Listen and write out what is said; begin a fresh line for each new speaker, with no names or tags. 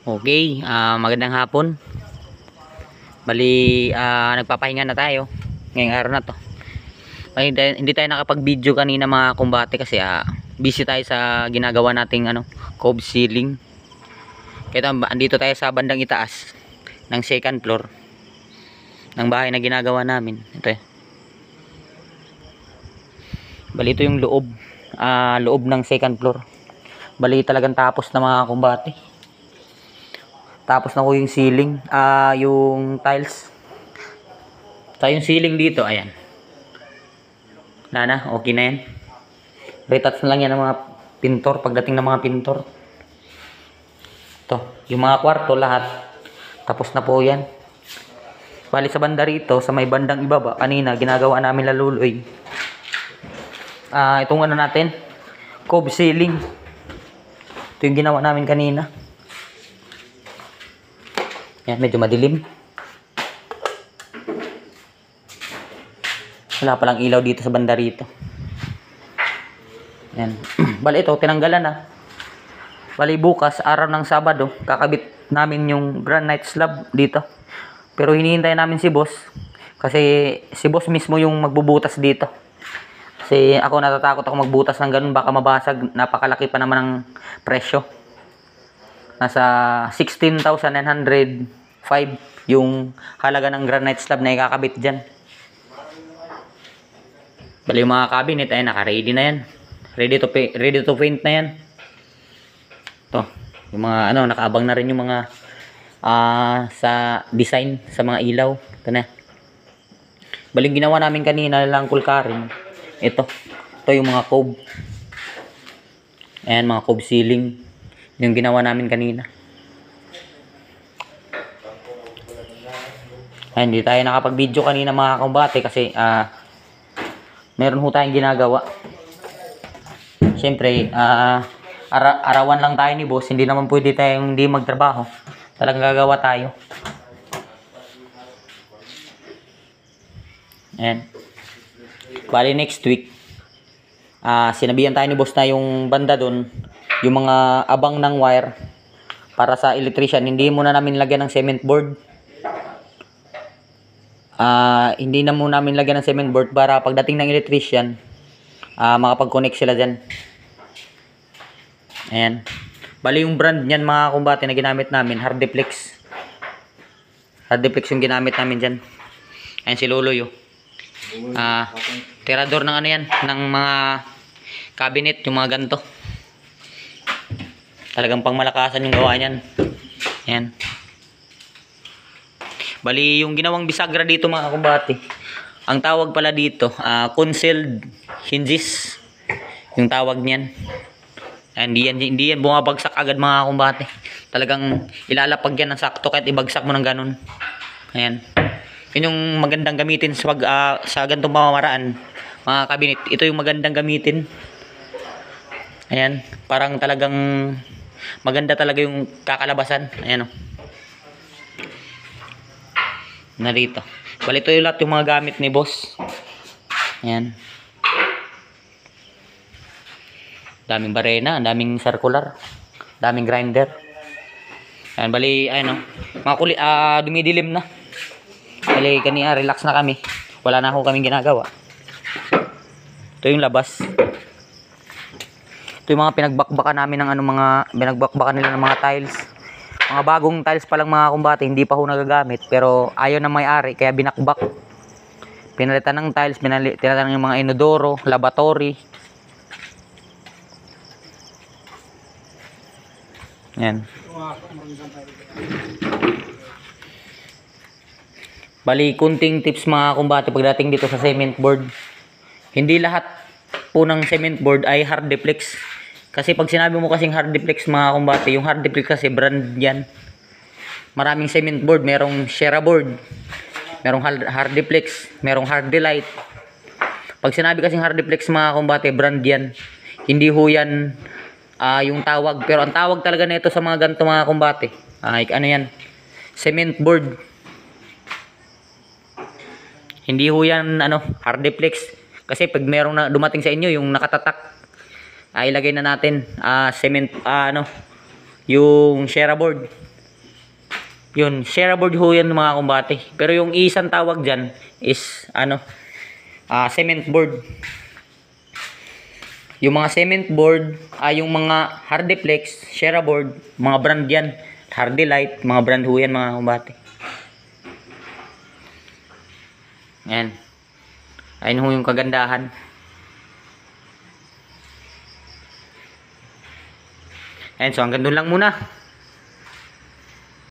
Okay, magandang hapon. Bali, nagpapahinga na tayo ngayong araw na to. Bali, hindi tayo nakapag-video kanina mga kumbate kasi busy tayo sa ginagawa nating cove ceiling. Kaya andito tayo sa bandang itaas ng second floor ng bahay na ginagawa namin. Ito eh. Bali, ito yung loob ng second floor. Bali, talagang tapos na mga kumbate. Tapos na ko yung ceiling, yung tiles. So yung ceiling dito, ayan. Nana, okay na yan. Retouch na lang yan ng mga pintor, pagdating ng mga pintor. Ito, yung mga kwarto lahat. Tapos na po yan. Bali sa banda rito, sa may bandang ibaba, kanina ginagawa namin laluloy. Itong natin, cove ceiling. Ito yung ginawa namin kanina. Yan, medyo madilim. Wala palang ilaw dito sa banda rito. Yan. Bali ito, tinanggalan na. Bali bukas, araw ng Sabado, kakabit namin yung granite slab dito. Pero hinihintay namin si boss. Kasi si boss mismo yung magbubutas dito. Kasi ako natatakot ako magbutas ng ganun, baka mabasag. Napakalaki pa naman ang presyo. Nasa 16,905 yung halaga ng granite slab na ikakabit dyan. Bali yung mga cabinet ay naka-ready na yan. Ready to paint na yan. Ito, yung mga nakaabang na rin yung mga sa design sa mga ilaw. Ito na. Bali yung ginawa namin kanina lang kulkarin. Ito yung mga cove. Ayan, mga cove ceiling. Yung ginawa namin kanina. Ay, hindi tayo nakapag-video kanina mga kumbate kasi meron ho tayong ginagawa. Siyempre, arawan lang tayo ni boss. Hindi naman pwede tayong hindi magtrabaho. Talagang gagawa tayo. Ayan. Bali next week, sinabihan tayo ni boss na yung banda doon, yung mga abang ng wire para sa electrician, hindi muna namin lagyan ng cement board. Hindi na muna namin lagyan ng cement board para pagdating ng electrician, makapag-connect sila dyan. Ayan. Bali yung brand niyan mga kumbate na ginamit namin, Hardiplex. Hardiplex yung ginamit namin dyan. Ayan si Loloy. Tirador ng yan, ng mga cabinet, yung mga ganito. Talagang pangmalakasan yung gawa niyan. Ayan. Bali yung ginawang bisagra dito mga kumbate, ang tawag pala dito, concealed hinges yung tawag niyan. Hindi yan bumabagsak agad mga kumbate. Talagang ilalapag yan ng sakto kahit ibagsak mo ng ganun. Ayan. Yun yung magandang gamitin sa ganitong pamamaraan mga cabinet. Ito yung magandang gamitin. Ayan, parang talagang maganda talaga yung kakalabasan. Ayan o. Narito. Bali ito yung lahat yung mga gamit ni boss. Ayan. Daming barena, daming circular, daming grinder. Ayan, bali ayan o. Mga dumidilim na. Bali kaniya, relax na kami. Wala na ako kaming ginagawa. Ito yung labas. Ito yung mga pinagbakbakan namin ng pinagbakbakan nila ng mga tiles. Mga bagong tiles pa lang mga kumbate, hindi pa ho nagagamit. Pero ayaw na may-ari, kaya binakbak. Pinalitan ng tiles, pinalitan ng mga inodoro, lavatory. Yan. Bali, kunting tips mga kumbate pagdating dito sa cement board. Hindi lahat po ng cement board ay Hardiplex. Kasi pag sinabi mo kasing Hardiplex mga kumbate, yung Hardiplex kasi brand yan. Maraming cement board, merong Shera board, merong Hardiplex, merong Hardilite. Pag sinabi kasing Hardiplex mga kumbate, brand yan. Hindi ho yan yung tawag. Pero ang tawag talaga nito sa mga ganito mga kumbate, yan? Cement board. Hindi ho yan Hardiplex. Kasi pag merong dumating sa inyo yung nakatatak, ilagay na natin cement yung Shera board. Yun, shareaboard ho yan mga kumbate. Pero yung isang tawag dyan is, cement board. Yung mga cement board, yung mga Hardiplex, shareaboard, mga brand yan. Hardilite, mga brand ho yan mga kumbate. Ayan. Ayun ho yung kagandahan. Ayan, so hanggang doon lang muna.